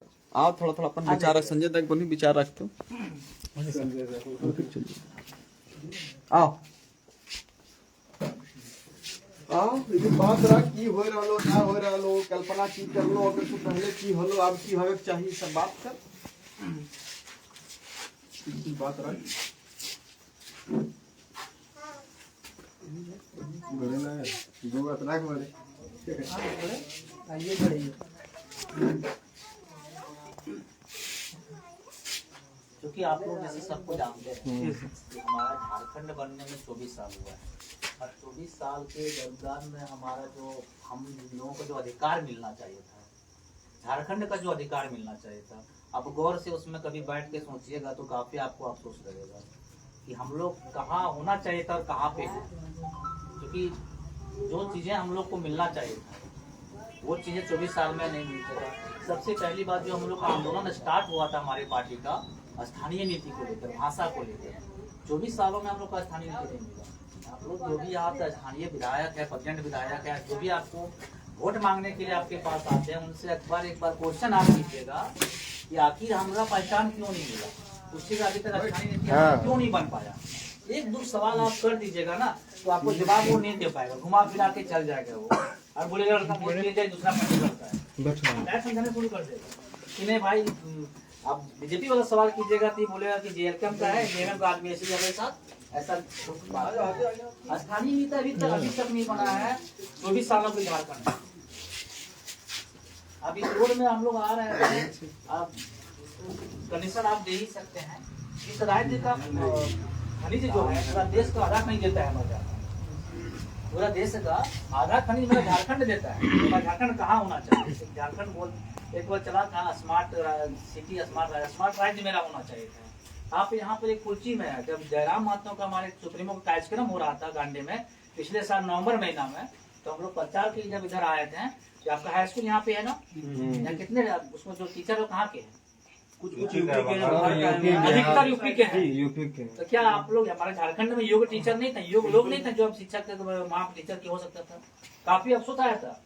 आओ थोड़ा थोड़ा अपन विचार रख, संजय तक बोली विचार रख तो आओ आओ लेकिन बात रहा की हो रहलो ना हो रहलो, कल्पना की करलो, अगर तू पहले की होलो अब की होवे चाहिए, सब बात कर बात रहा बड़े ना दो बात रख बड़े आइए बड़े। क्योंकि आप लोग जैसे सबको जानते हैं कि हमारा झारखंड बनने में 24 साल हुआ है और 24 साल के दौरान में हमारा जो हम लोगों को जो अधिकार मिलना चाहिए था, झारखंड का जो अधिकार मिलना चाहिए था, आप गौर से उसमें कभी बैठ के सोचिएगा तो काफी आपको अफसोस लगेगा कि हम लोग कहाँ होना चाहिए था और कहाँ पे हैं। क्योंकि जो चीजें हम लोग को मिलना चाहिए था वो चीजें 24 साल में नहीं मिलती था। सबसे पहली बात जो हम लोग का आंदोलन स्टार्ट हुआ था हमारी पार्टी का स्थानीय नीति को लेकर, भाषा को लेकर, 24 सालों में हम लोग का स्थानीय नीति नहीं मिला। आप लोग जो भी आप स्थानीय विधायक है, प्रेसिडेंट विधायक है, जो भी आपको वोट मांगने के लिए आपके पास आते हैं, उनसे एक बार क्वेश्चन आप कीजिएगा कि आखिर हमारा पहचान क्यों नहीं मिला, उससे अभी तक स्थानीय नीति क्यों नहीं बन पाया। एक दो सवाल आप कर दीजिएगा ना तो आपको जवाब वो नहीं दे पाएगा, घुमा फिरा के चल जाएगा वो और बोलेगा दूसरा पार्टी करता है, समझाने शुरू कर देगा कि नहीं भाई। आप बीजेपी वाला सवाल कीजिएगा तो बोलेगा कि जेएलकेएम का है, जेएमएम का आदमी ऐसे जगह साथ ऐसा। स्थानीय नीति अभी तक नहीं बना है 24 सालों के झारखंड। अब इस रोड में हम लोग आ रहे हैं, आप कंडीशन आप दे ही सकते हैं। इस राज्य का खनिज जो है पूरा देश का आधा खनिज देता है हमारा, पूरा देश का आधा खनिज मेरा झारखंड देता है। तो झारखंड कहाँ होना चाहिए? झारखंड बोल एक बार चला था स्मार्ट सिटी, स्मार्ट राज्य मेरा होना चाहिए था। आप यहाँ पर एक कुर्सी में है, जब जयराम महतो का हमारे सुप्रीमो का कार्यक्रम हो रहा था गांधी में पिछले साल नवंबर महीना में, तो हम लोग प्रचार के लिए जब इधर आए थे कि आपका हाई स्कूल यहाँ पे है ना, या कितने उसमें जो टीचर है कहाँ के हैं? कुछ यूपी के, अधिकतर यूपी के हैं। तो क्या आप लोग हमारे झारखंड में योग टीचर नहीं थे, योग लोग नहीं थे जो अब शिक्षक थे, तो वहाँ टीचर की हो सकता था। काफी अफसोस आया था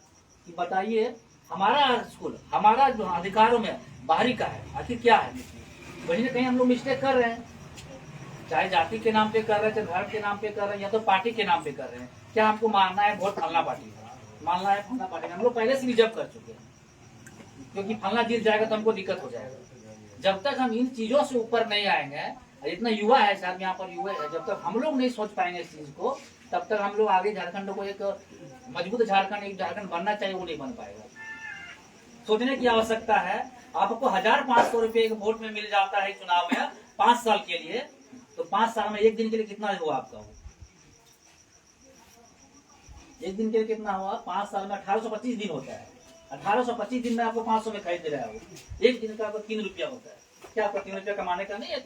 कि बताइए हमारा स्कूल हमारा जो अधिकारों में बाहरी का है, आखिर क्या है? कहीं ना कहीं हम लोग मिस्टेक कर रहे हैं, चाहे जाति के नाम पे कर रहे हैं, चाहे धर्म के नाम पे कर रहे हैं, या तो पार्टी के नाम पे कर रहे हैं। क्या हमको मानना है वोट फलना पार्टी, मानना है फलना पार्टी? हम लोग पहले से रिजर्व कर चुके हैं, क्योंकि फलना जीत जाएगा तो हमको दिक्कत हो जाएगा। जब तक हम इन चीजों से ऊपर नहीं आएंगे, इतना युवा है साहब यहाँ पर युवा है, जब तक हम लोग नहीं सोच पाएंगे इस चीज को, तब तक हम लोग आगे झारखंड को एक मजबूत झारखंड, एक झारखंड बनना चाहिए, वो नहीं बन पाएगा। सोचने की आवश्यकता है। आपको 1500 रुपये एक वोट में मिल जाता है चुनाव में 5 साल के लिए, तो 5 साल में एक दिन के लिए कितना हुआ आपका? एक दिन के लिए कितना हुआ? 5 साल में 1825 दिन होता है। 1825 दिन में आपको 500 में खरीद रहा है, एक दिन का आपको 3 रुपया होता है। क्या आपको 3 रुपया कमाने का नहीं है?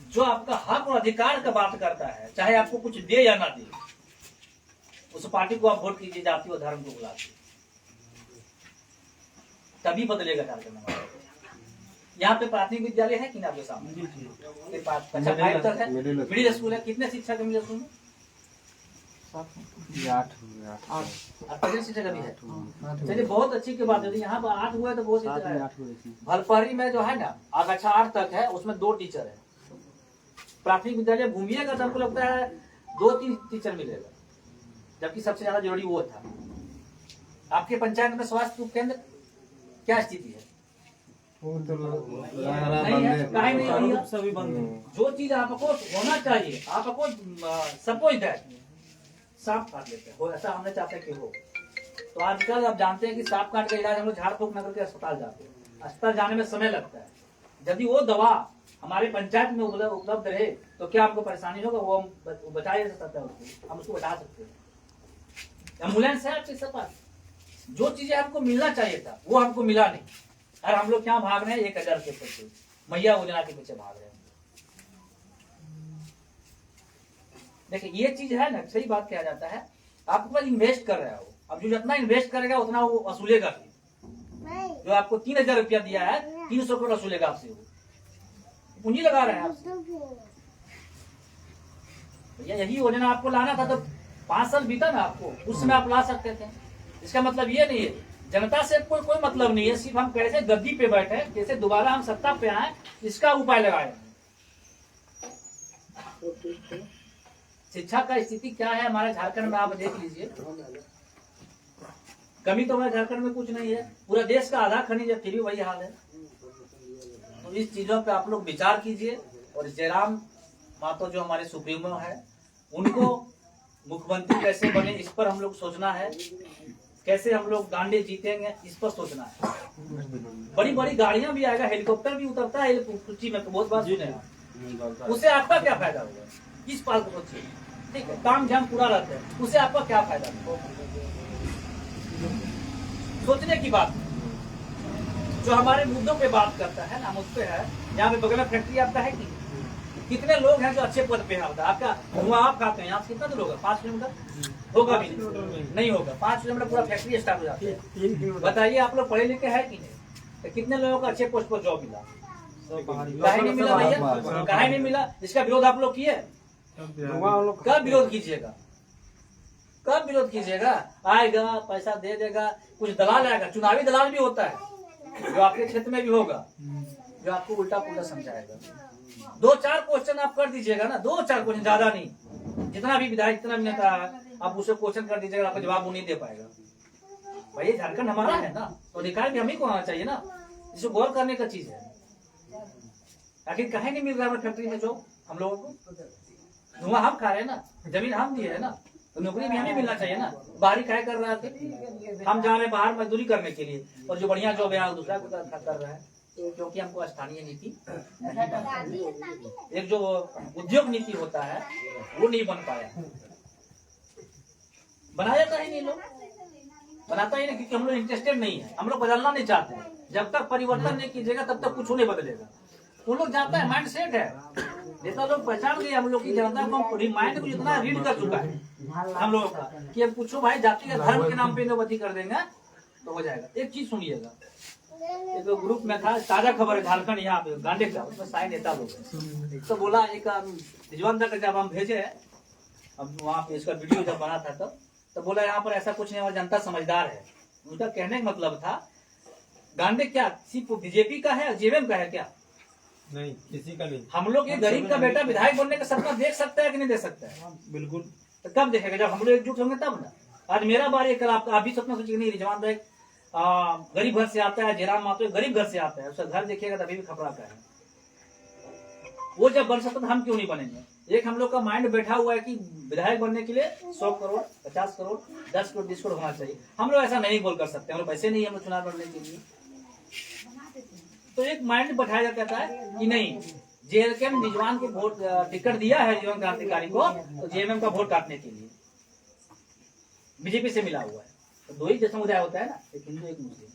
जो आपका हक और अधिकार का बात करता है, चाहे आपको कुछ दे या ना दे, उस पार्टी को आप वोट कीजिए, जाति और धर्म को बुला के, तभी बदलेगा झारखंड। यहाँ पे प्राथमिक विद्यालय है कि ना आपके सामने? अच्छा 5 तक है, मिडिल स्कूल है। कितने शिक्षक है मिडिल स्कूल में? 8 शिक्षक अभी है। चलिए बहुत अच्छी की बात है। यहाँ पर 8 हुआ तो बहुत। भलपहरी में जो है ना अच्छा 8 तक है, उसमें 2 टीचर है। प्राथमिक विद्यालय घूमिएगा तो हमको लगता है 2-3 टीचर मिलेगा, जबकि सबसे ज्यादा जरूरी वो था। आपके पंचायत में स्वास्थ्य केंद्र क्या स्थिति है? नहीं है, सभी बंद। जो चीज आपको होना चाहिए, आपको सपोज दैट सांप काट लेते हैं, ऐसा हमने चाहते कि हो। तो आजकल आप जानते हैं कि सांप काट का इलाज हम लोग झाड़ फूक नगर के अस्पताल जाते हैं, अस्पताल जाने में समय लगता है। यदि वो दवा हमारे पंचायत में उपलब्ध रहे तो क्या आपको परेशानी होगा? वो हम बचा जा सकता है, हम उसको बचा सकते हैं। एम्बुलेंस है आपके पास, जो चीजें आपको मिलना चाहिए था वो आपको मिला नहीं, और हम लोग क्या भाग रहे हैं? 1000 के पीछे, मैया योजना के पीछे भाग रहे हैं। देखिए ये चीज है ना, सही बात किया जाता है, आपके पास इन्वेस्ट कर रहा है वो, अब जो जितना इन्वेस्ट करेगा उतना वो वसूलेगा भी। जो आपको 3000 रुपया दिया है, 300 करोड़ वसूलेगा आपसे, वो पूंजी लगा रहे हैं आपसे। यही योजना आपको लाना था तो 5 साल बीता ना आपको, उस समय आप ला सकते थे। इसका मतलब ये नहीं है जनता से कोई मतलब नहीं है, सिर्फ हम कैसे गद्दी पे बैठे, कैसे दोबारा हम सत्ता पे आए, इसका उपाय लगाए। शिक्षा का स्थिति क्या है हमारे झारखंड में, आप देख लीजिए। कमी तो हमारे झारखंड में कुछ नहीं है, पूरा देश का आधा खनिज है, फिर भी वही हाल है। तो इस चीजों पे आप लोग विचार कीजिए, और जयराम मातो जो हमारे सुप्रीमो है, उनको मुख्यमंत्री कैसे बने इस पर हम लोग सोचना है, कैसे हम लोग गांडे जीतेंगे इस पर सोचना है। बड़ी बड़ी गाड़ियां भी आएगा, हेलीकॉप्टर भी उतरता है कुची में, तो बहुत बात सुने आप। उससे आपका क्या फायदा होगा, किस पाल को सोचिए, ठीक है, काम झाम पूरा रहता है, उससे आपका क्या फायदा होगा, सोचने की बात। जो हमारे मुद्दों पे बात करता है ना, मुझ पे है, यहाँ पे बगल में फैक्ट्री आपका है कि कितने लोग हैं जो अच्छे पद पे होता है आपका, धुआं आप खाते हैं, यहाँ से कितना दूर होगा, 5 किलोमीटर होगा भी नहीं होगा, 5 किलोमीटर पूरा फैक्ट्री स्टार्ट हो जाती है। बताइए आप लोग पढ़े लिखे हैं कि नहीं, तो कितने लोगों को अच्छे पोस्ट पर जॉब मिला, काहे नहीं मिला भैया, काहे नहीं मिला, इसका विरोध आप लोग किए, कब विरोध कीजिएगा, कब विरोध कीजिएगा, आएगा पैसा दे देगा, कुछ दलाल आएगा, चुनावी दलाल भी होता है जो आपके क्षेत्र में भी होगा, जो आपको उल्टा पुल्टा समझाएगा। 2-4 क्वेश्चन आप कर दीजिएगा ना, 2-4 क्वेश्चन, ज्यादा नहीं, जितना भी विधायक जितना भी नेता है आप उसे क्वेश्चन कर दीजिएगा, आपका जवाब वो नहीं दे पाएगा। भाई झारखंड हमारा है ना, तो अधिकार भी हम ही को आना चाहिए ना, इसको गौर करने का चीज है। आखिर कहीं नहीं मिल रहा है फैक्ट्री में जो हम लोगों को, धुआं हम खा रहे हैं ना, जमीन हम दिए है ना, तो नौकरी भी हमें मिलना चाहिए ना। बाहरी काय कर रहा है, हम जा रहे हैं बाहर मजदूरी करने के लिए, और जो बढ़िया जॉब है दूसरा कर रहा है, क्योंकि हमको स्थानीय नीति, एक जो उद्योग नीति होता है वो नहीं बन पाया, बनाया जाता ही नहीं, लोग बनाता ही नहीं, क्योंकि हम लोग इंटरेस्टेड नहीं है, हम लोग बदलना नहीं चाहते हैं। जब तक परिवर्तन नहीं कीजिएगा तब तक कुछ नहीं बदलेगा। वो लोग जानता है, माइंड सेट है, नेता लोग पहचान गए हम लोग की जनता को, माइंड को इतना रीड कर चुका है हम लोगों का कि अब पूछो भाई जाति के धर्म के नाम पे नौबती कर देंगे तो हो जाएगा। एक चीज सुनिएगा, एक तो ग्रुप में था, ताजा खबर है झारखंड यहाँ पे गांडे का, उसमें सारे नेता लोग हैं, तो बोला एक रिजवान तक जब हम भेजे, अब वहाँ पे इसका वीडियो जब बना था तो बोला यहाँ पर ऐसा कुछ नहीं, और जनता समझदार है। उनका कहने का मतलब था गांडे क्या सिर्फ बीजेपी का है, जेएमएम का है क्या, नहीं किसी का नहीं। हम लोग ये गरीब का बेटा विधायक बनने का सपना देख सकता है कि नहीं दे सकता है, बिल्कुल। तो कब देखेगा, जब हम लोग एकजुट होंगे तब ना। आज मेरा बारी, कल आपका, आप भी सपना सोचिए नहीं, रिजवान भाई गरीब घर से आता है, जयराम मातो गरीब घर से आता है, उसका घर देखिएगा तभी भी खपड़ा का है। वो जब बन सकता तो हम क्यों नहीं बनेंगे। एक हम लोग का माइंड बैठा हुआ है कि विधायक बनने के लिए 100 करोड़ 50 करोड़ 10 करोड़ 20 करोड़ होना चाहिए। हम लोग ऐसा नहीं बोल कर सकते, हम लोग पैसे नहीं है हम लोग चुनाव लड़ने के लिए। तो एक माइंड बैठाया जाता है कि नहीं, जेएलकेएम निजवान को वोट टिकट दिया है जीवन क्रांतिकारी को, तो जेएमएम का वोट काटने के लिए बीजेपी से मिला हुआ है। तो दो ही समुदाय होता है ना, एक हिंदू एक मुस्लिम।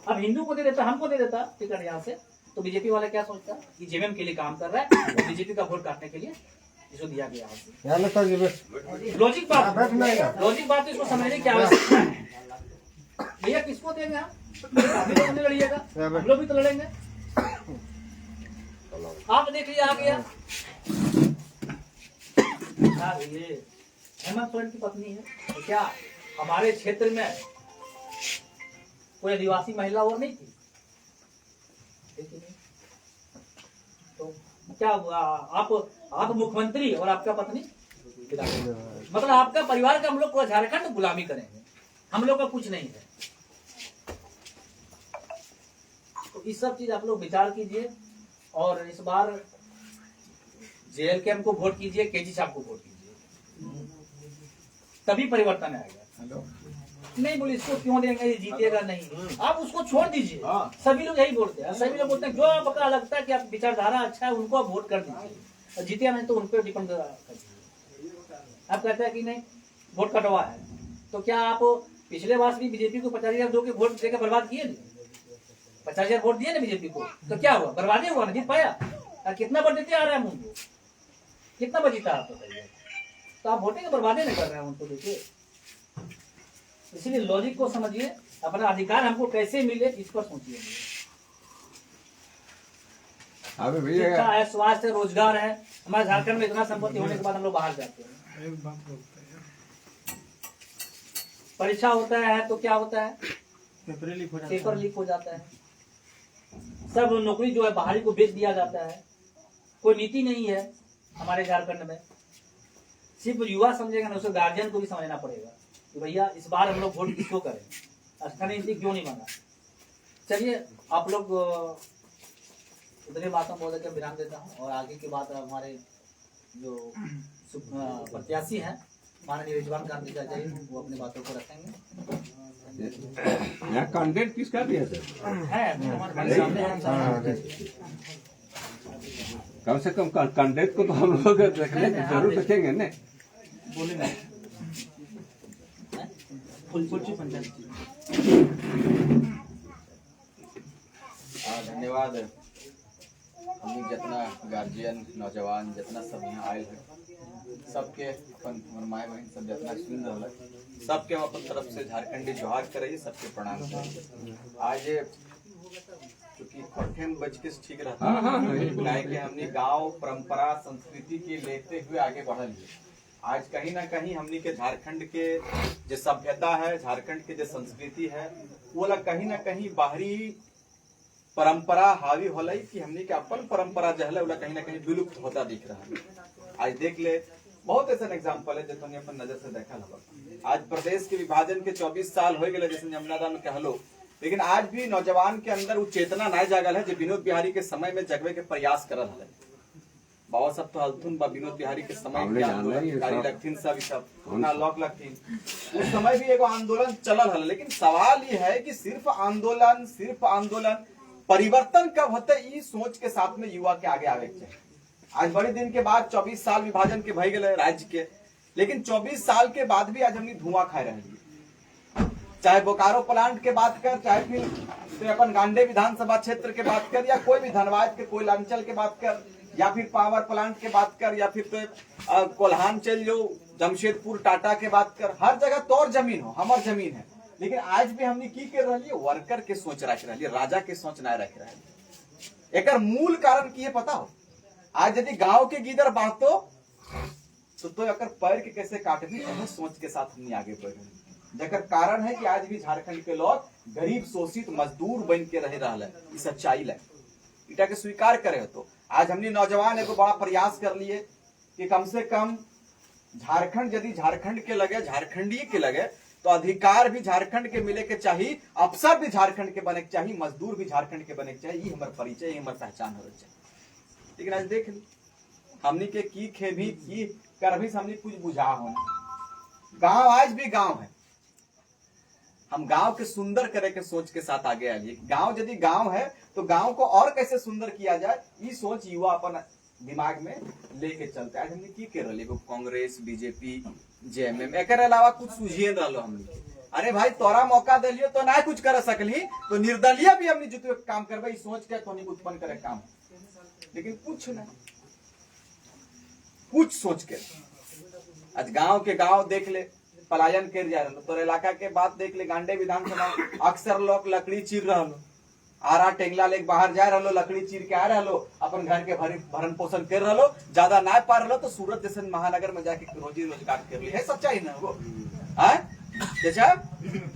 अब हिंदू को दे देता, हमको दे देता टिकट यहाँ से, तो बीजेपी वाला क्या सोचता कि जेएमएम के लिए काम कर रहा है और बीजेपी का वोट काटने के लिए इसको दिया गया है। लॉजिक बात इसको समझने की आवश्यकता है। भैया किसको देंगे हम, तो लड़िएगा, हम लोग भी तो लड़ेंगे। आप देखिए आ गया हेमंत सोरेन की पत्नी है, तो क्या हमारे क्षेत्र में कोई आदिवासी महिला और नहीं थी? तो क्या आप मुख्यमंत्री और आपका पत्नी, मतलब आपका परिवार का हम लोग पूरा झारखंड गुलामी करेंगे, हम लोग का कुछ नहीं है। तो इस सब चीज आप लोग विचार कीजिए, और इस बार जेएलकेएम को वोट कीजिए, केजी साहब को वोट कीजिए, तभी परिवर्तन आएगा। नहीं बोले इसको क्यों देंगे, ये जीतेगा नहीं, आप उसको छोड़ दीजिए। सभी लोग यही बोलते हैं, सभी लोग बोलते हैं जो आपका लगता है कि आप विचारधारा अच्छा है उनको आप वोट कर दीजिए, जीते नहीं तो उन पर डिपेंड कर दीजिए। आप कहते हैं कि नहीं वोट कटवा है, तो क्या आप पिछले वर्ष भी बीजेपी को 50,000 दो के वोट देकर बर्बाद किए? 50,000 वोट दिए ना बीजेपी को, तो क्या हुआ, बर्बादी हुआ ना, जीत पाया? कितना वोट देते आ रहे हैं उनको, कितना वोट जीता आप बताइए? तो आप वोटिंग बर्बादी नहीं कर रहे हैं उनको, देखिए। इसीलिए लॉजिक को समझिए, अपना अधिकार हमको कैसे मिले इस पर सोचिए। शिक्षा है, स्वास्थ्य, रोजगार है, हमारे झारखंड में इतना संपत्ति होने के बाद हम लोग बाहर जाते हैं। परीक्षा होता है तो क्या होता है, पेपर लीक हो जाता पेपर लीक हो जाता है। सब नौकरी जो है बाहरी को बेच दिया जाता है। कोई नीति नहीं है हमारे झारखंड में। सिर्फ युवा समझेगा ना, उसे गार्जियन को भी समझना पड़ेगा कि भैया इस बार हम लोग वोट किसको करें, स्थानीय नीति क्यों नहीं बना। चलिए आप लोग उतने बातों को बोलकर विराम देता हूँ और आगे की बात हमारे जो प्रत्याशी हैं माननीय रिजवान गांधी जी वो अपनी बातों को रखेंगे। यहाँ कंटेंट किसका दिया सर? है हमारे सामने है। कम से कम कंटेंट को तो हम लोग रखने जरूर रखेंगे ना। बोलेंगे फुलकुची पंचायत। धन्यवाद। हम जितना गार्जियन नौजवान जितना सब यहाँ आए हैं सबके अपन माए बहन सब जितना सुन रहा है सबके हम अपन तरफ से झारखंडी जोहार करे, सबके प्रणाम करे। आज क्योंकि कठिन बज के ठीक रहता है कि हमने गांव परंपरा संस्कृति के लेते हुए आगे बढ़ल है। आज कहीं ना कहीं हमने के झारखंड के जो सभ्यता है, झारखंड के जो संस्कृति है वो कहीं ना कहीं बाहरी परंपरा हावी होला कि हमने के अपन परंपरा जो है कहीं ना कहीं विलुप्त होता दिख रहा है। आज देख ले बहुत ऐसा एग्जाम्पल है जो तुमने अपन नजर से देखा होगा। आज प्रदेश के विभाजन के 24 साल हो गए जैसे यमुना में कहलो, लेकिन आज भी नौजवान के अंदर वो चेतना नहीं जागल है जो विनोद बिहारी के समय में जगवे के प्रयास करल है। बाबा सब तो हलथुन विनोद बिहारी के समय लगथिन सब लॉक लगथिन उस समय भी एगो आंदोलन चलल है। लेकिन सवाल ये है कि सिर्फ आंदोलन परिवर्तन कब होते ई सोच के साथ में युवा के आगे आवे चाहिए। आज बड़े दिन के बाद 24 साल विभाजन के भय गए राज्य के, लेकिन 24 साल के बाद भी आज हमने धुआं खाए रहे। चाहे बोकारो प्लांट के बात कर, चाहे फिर अपन गांडे विधानसभा क्षेत्र के बात कर, या कोई भी धनबाद के कोयलांचल के बात कर, या फिर पावर प्लांट के बात कर, या फिर तो कोल्हान चल जो जमशेदपुर टाटा के बात कर, हर जगह तोर जमीन हो हमार जमीन है। लेकिन आज भी हमने की कर रही है, वर्कर के सोच रख रही है, राजा के सोच ना रख रहा है। एक मूल कारण की है पता हो, आज यदि गांव के गीदर बांटो तो अगर पैर के कैसे काटबी सोच के साथ हमने आगे बढ़ रहे। जकर कारण है कि आज भी झारखंड के लोग गरीब शोषित मजदूर बन के रह रहा है। इस सच्चाई है, इटा के स्वीकार करे हो। तो आज हमने नौजवान एगो बड़ा प्रयास कर लिए कि कम से कम झारखंड यदि झारखंड के लगे, झारखंडी के लगे, तो अधिकार भी झारखंड के मिले के चाहिए, अफसर भी झारखंड के बने के चाहिए, मजदूर भी झारखंड के बने के चाहिए। ये हमारे परिचय, ये हमारे पहचान हो चाहिए। लेकिन आज देख ली हमने के की खे भी की कर भी हमने कुछ बुझा हो। गांव आज भी गांव है, हम गांव के सुंदर करे के सोच के साथ आगे आइए। गांव यदि गांव है तो गांव को और कैसे सुंदर किया जाए, ये सोच युवा अपन दिमाग में लेके चलते। आज हमने की कर रही कांग्रेस, बीजेपी, जेएमएम एक अलावा कुछ सूझिए रहा हमने। अरे भाई तोरा मौका दिलियो तो ना कुछ कर सकली, तो निर्दलीय भी हमने जुटे काम करबे सोच के तो उत्पन्न करे काम। लेकिन कुछ नहीं, कुछ सोच के आज गांव के गांव देख ले पलायन कर जा रहा। तोरे इलाका के बात देख ले, गांडे विधानसभा अक्सर लोग लकड़ी चीर रहा, आरा टेंगला लेके बाहर जा रहा, लकड़ी चीर के आ रहा, अपन घर के भरण पोषण कर रहा, ज्यादा ना पा रहा तो सूरत जैसे महानगर में जाके रोजी रोजगार कर ली। है सच्चाई ना वो? चेचा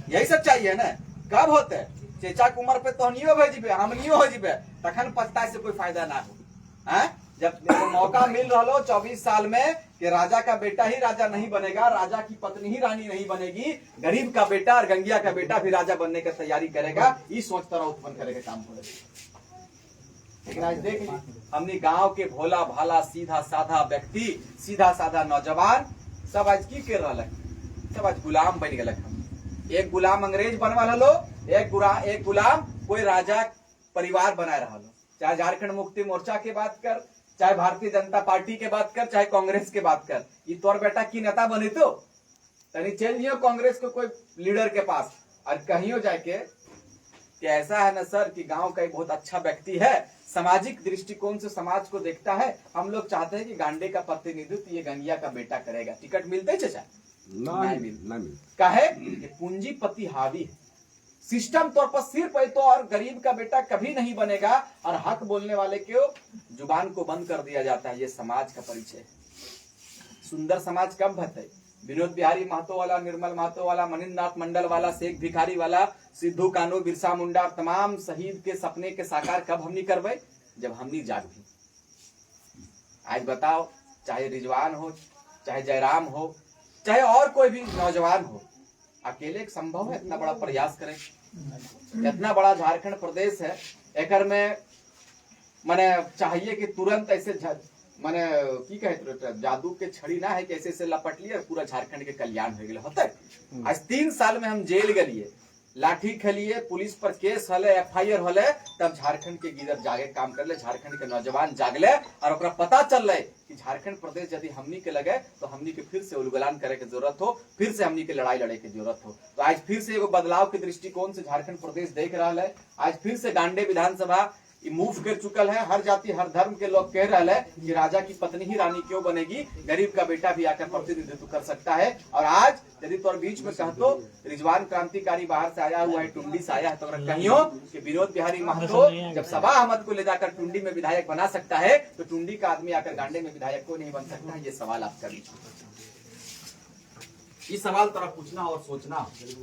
यही सच्चाई है ना। कब होते चेचा के उम्र पे तोहनियो भेजबे, हमनियो हो जीबे, तखन पछताए से कोई फायदा ना हो। जब मौका मिल रहा 24 साल में कि राजा का बेटा ही राजा नहीं बनेगा, राजा की पत्नी ही रानी नहीं बनेगी, गरीब का बेटा और गंगिया का बेटा भी राजा बनने की तैयारी करेगा, ये सोच तरह उत्पन्न करेगा काम हो। लेकिन आज देख ली हमने गांव के भोला भाला सीधा साधा व्यक्ति, सीधा साधा नौजवान सब आज की कर रहा है, सब आज गुलाम बन गए। एक गुलाम अंग्रेज बनवा लो, एक गुलाम कोई राजा परिवार बनाए रहा। चाहे झारखंड मुक्ति मोर्चा की बात कर, चाहे भारतीय जनता पार्टी के बात कर, चाहे कांग्रेस के बात कर, ये तोर बेटा की नेता बने तो तनी चल जियो कांग्रेस को कोई लीडर के पास और कहियो जाके कि ऐसा है ना सर कि गांव का एक बहुत अच्छा व्यक्ति है, सामाजिक दृष्टिकोण से समाज को देखता है, हम लोग चाहते हैं कि गांडे का प्रतिनिधित्व ये गंगिया का बेटा करेगा। टिकट मिलते चाचा? नहीं मिल। काहे? पूंजीपति हावी है, सिस्टम तौर पर सिर्फ तो और गरीब का बेटा कभी नहीं बनेगा, और हक बोलने वाले के जुबान को बंद कर दिया जाता है। ये समाज का परिचय है। सुंदर समाज कब बनते? विनोद बिहारी महतो वाला, निर्मल महतो वाला, मनिंद्र नाथ मंडल वाला, शेख भिखारी वाला, सिद्धू कान्हू, बिरसा मुंडा, तमाम शहीद के सपने के साकार कब हमनी करबे? जब हमनी जागबी। आज बताओ, चाहे रिजवान हो, चाहे जयराम हो, चाहे और कोई भी नौजवान हो, अकेले संभव है इतना बड़ा प्रयास करें? इतना बड़ा झारखंड प्रदेश है, एकर में माने चाहिए कि तुरंत ऐसे माने की कहे जादू के छड़ी ना है कि ऐसे ऐसे लपट लिए और पूरा झारखंड के कल्याण हो गए होता है। आज 3 साल में हम जेल गलिए, लाठी खेलिए, पुलिस पर केस हले, FIR हले, तब झारखंड के गीदर जागे काम कर ले, झारखंड के नौजवान जागले और ओकरा पता चल रहे कि झारखंड प्रदेश यदि हमनी के लगे तो हमनी के फिर से उलगलान करे के जरूरत हो, फिर से हमनी के लड़ाई लड़े के जरूरत हो। तो आज फिर से एगो बदलाव के दृष्टिकोण से झारखंड प्रदेश देख रहा है। आज फिर से गांडे विधानसभा मूव कर चुकल है। हर जाति हर धर्म के लोग कह रहे हैं कि राजा की पत्नी ही रानी क्यों बनेगी, गरीब का बेटा भी आकर प्रतिनिधित्व कर सकता है। और आज यदि तोर बीच में कहतो रिजवान क्रांतिकारी बाहर से आया हुआ है, टुंडी से आया है, तो कहियो कि विनोद बिहारी महतो जब सबा अहमद को ले जाकर टुंडी में विधायक बना सकता है, तो टुंडी का आदमी आकर गांडे में विधायक को नहीं बन सकता है। ये सवाल आपका बीच में, ये सवाल तोरा पूछना और सोचना।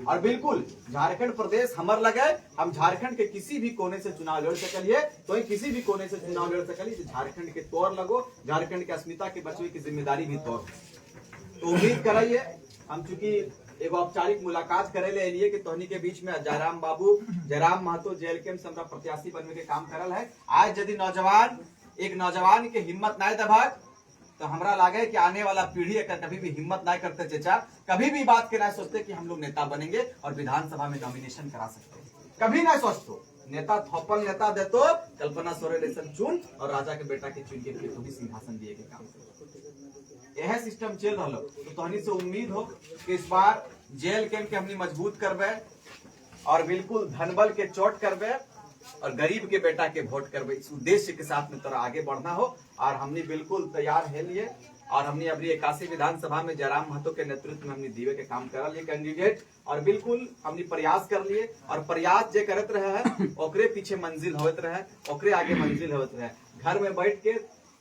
और बिल्कुल झारखंड प्रदेश हमर लगे, हम झारखंड के किसी भी कोने से चुनाव लड़ सकलिए, तो किसी भी कोने से चुनाव लड़ सकलिए, झारखंड के तौर लगो, झारखंड के अस्मिता के बचवे की जिम्मेदारी भी तौर। तो उम्मीद कराइए, हम चूंकि एगो औपचारिक मुलाकात करे ले लिए कि तोहनी के बीच में जयराम बाबू, जयराम महतो JLK में हमरा प्रत्याशी बनने के काम करल है। आज यदि एक नौजवान के हिम्मत नहीं दबाक, तो हमरा लागे कि आने वाला पीढ़ी अगर कभी भी हिम्मत नहीं करते चचा, कभी भी बात के नहीं सोचते कि हम लोग नेता बनेंगे और विधानसभा में नॉमिनेशन करा सकते हैं, कभी नहीं सोचतो। नेता थोपल नेता देतो, कल्पना सोरेन चुन और राजा के बेटा के चुन के फिर तो भी सिंहासन दिए के काम करो। यह सिस्टम चल रहा। तो तोहनी से उम्मीद हो कि इस बार JLK के हमनी मजबूत करबे और बिल्कुल धनबल के चोट करबे और गरीब के बेटा के वोट करबे। इस उद्देश्य के साथ में तोरा आगे बढ़ना हो और हमने बिल्कुल तैयार है लिए। और हमने अभी 81 विधानसभा में जयराम महतो के नेतृत्व में हमने दीवे के काम करल ये कैंडिडेट, और बिल्कुल हमने प्रयास कर लिए और प्रयास जे करत रहे है ओकरे पीछे मंजिल होत रहे, ओकरे आगे मंजिल होत रहे। घर में बैठ के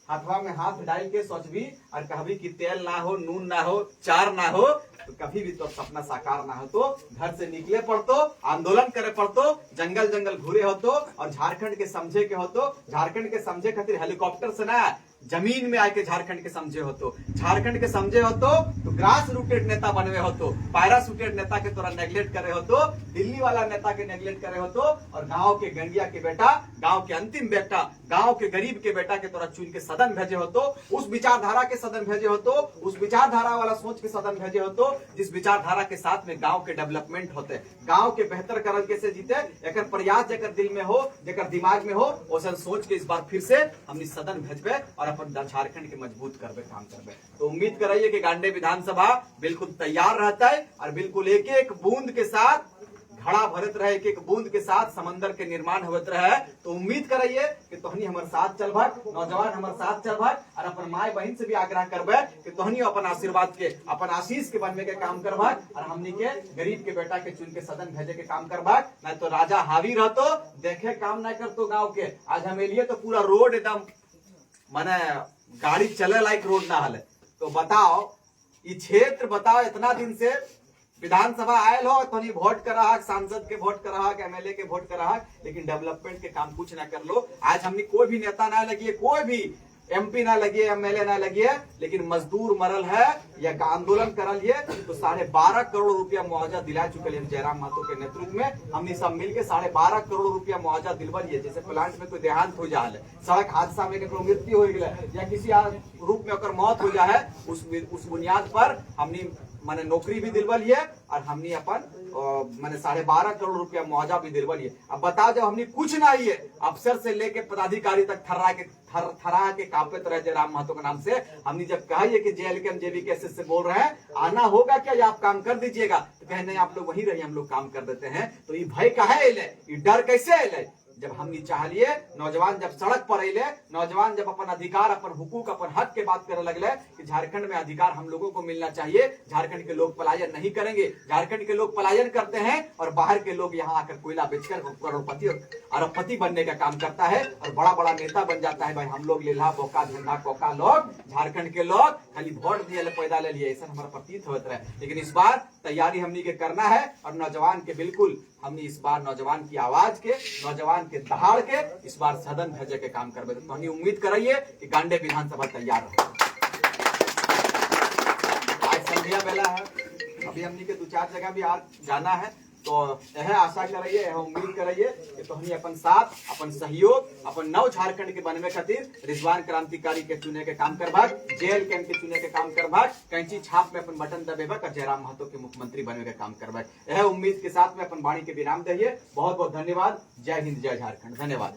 हाथवा में हाथ डाल के सोचबी और कहबी कि तेल ना हो, नून ना हो, चार ना हो, तो कभी भी तो सपना साकार ना हो। तो घर से निकले पड़तो, आंदोलन करे पड़तो, जंगल जंगल घूरे होतो और झारखंड के समझे के होतो। झारखंड के समझे खातिर हेलीकॉप्टर से ना जमीन में आके झारखंड के समझे होतो, झारखंड के समझे होतो तो ग्रास रूटेड नेता बनवे होतो, पैरासूटेड नेता के तोरा नेग्लेक्ट करे होतो, दिल्ली वाला नेता के नेग्लेक्ट करे होतो और गांव के गंडिया के बेटा, गांव के अंतिम बेटा, गांव के गरीब के बेटा के तोरा चुन के सदन भेजे होतो, उस विचारधारा के सदन भेजे होतो, उस विचारधारा वाला सोच के सदन भेजे होतो जिस विचारधारा के साथ में गांव के डेवलपमेंट होते, गांव के बेहतर करल कैसे जीते, एक प्रयास जेकर दिल में हो, जेकर दिमाग में हो, ओसन सोच के इस बार फिर से हमने सदन भेजबे और अपन झारखंड के मजबूत करबे, काम करबे। तो उम्मीद कराइए कि गांडे विधानसभा बिल्कुल तैयार रहता है और बिल्कुल एक एक बूंद के साथ घड़ा भरत रहे, एक एक बूंद के साथ समंदर के निर्माण होत रहे। तो उम्मीद कराइए कि तोहनी हमारे साथ चल भाग, नौजवान हमारे साथ चल भाग और अपन माय बहन से भी आग्रह करबे कि तोहनी अपन आशीर्वाद के, अपन आशीष के बनवे के काम कर भाग और हमनी के गरीब के बेटा के चुन के सदन भेजे के काम कर भाग। नहीं तो राजा हावी रहतो, देखे काम नहीं करतो गाँव के। आज हम लिए तो पूरा रोड एकदम माने गाड़ी चले लायक रोड ना हले। तो बताओ ये क्षेत्र, बताओ इतना दिन से विधानसभा आयल हो तो नहीं वोट करा, सांसद के वोट करा, MLA के वोट करा, लेकिन डेवलपमेंट के काम कुछ ना कर लो। आज हमने कोई भी नेता ना लगी है, कोई भी MP ना लगी है, MLA ना लगी है, लेकिन मजदूर मरल है या आंदोलन करल है तो 12.5 करोड़ रुपया मुआवजा दिला चुके हैं जयराम महतो के नेतृत्व में। हमने सब मिलकर 12.5 करोड़ रुपया मुआवजा दिलवल है। जैसे प्लांट में कोई देहांत हो जाए, सड़क हादसा में केकरो मृत्यु हो गया या किसी रूप में ओकर मौत हो जाए, उस बुनियाद पर हमने माने नौकरी भी दिलवल है और हमने अपन माने 12.5 करोड़ रुपया मुआवजा भी दिलवल है। अब बताओ जब हमने कुछ नहीं है, अफसर से लेके पदाधिकारी तक थर्रा के कांपते रहे जयराम महतो के नाम से। हमने जब कहा कि JLK JVK से बोल रहे हैं आना होगा क्या, या आप काम कर दीजिएगा, तो कहे नहीं आप लोग वहीं रहिए, हम लोग काम कर देते हैं। तो ये भय काहे अले, ये डर कैसे अले? जब हमनी चाहलिए नौजवान जब सड़क पर अले, नौजवान जब अपन अधिकार, अपन हुकूक, अपन हक के बात करे लगले कि झारखंड में अधिकार हम लोगों को मिलना चाहिए, झारखंड के लोग पलायन नहीं करेंगे। झारखंड के लोग पलायन करते हैं और बाहर के लोग यहाँ आकर कोयला बेचकर करोड़पति और अरबपति बनने का काम करता है और बड़ा बड़ा नेता बन जाता है। भाई हम लोग लेला बोका धंधा कोका लोग, झारखंड के लोग खाली वोट दिए पैदा ले लिए, ऐसा हमारा प्रतीत होता है। लेकिन इस बार तैयारी हमनी के करना है और नौजवान के बिल्कुल हमनी इस बार नौजवान की आवाज के, नौजवान के दहाड़ के इस बार सदन भेजे के काम करबे। तो हमनी उम्मीद कराइए कि गांडे विधानसभा तैयार हो। आज संध्या बेला है, अभी हमनी के 2-4 जगह भी आज जाना है, तो यह आशा कराइए, यह उम्मीद कराइए कि तोहनी अपन साथ, अपन सहयोग, अपन नव झारखंड के बनवे खातिर रिजवान क्रांतिकारी के चुने के काम करबाक, जेल कैंप के चुने के काम करबाक, कैंची छाप में अपन बटन दबेबाक और जयराम महतो के मुख्यमंत्री बनवे के काम करबाक। यह उम्मीद के साथ में अपन वाणी के विराम दहिए। बहुत बहुत धन्यवाद। जय हिंद, जय झारखंड। धन्यवाद।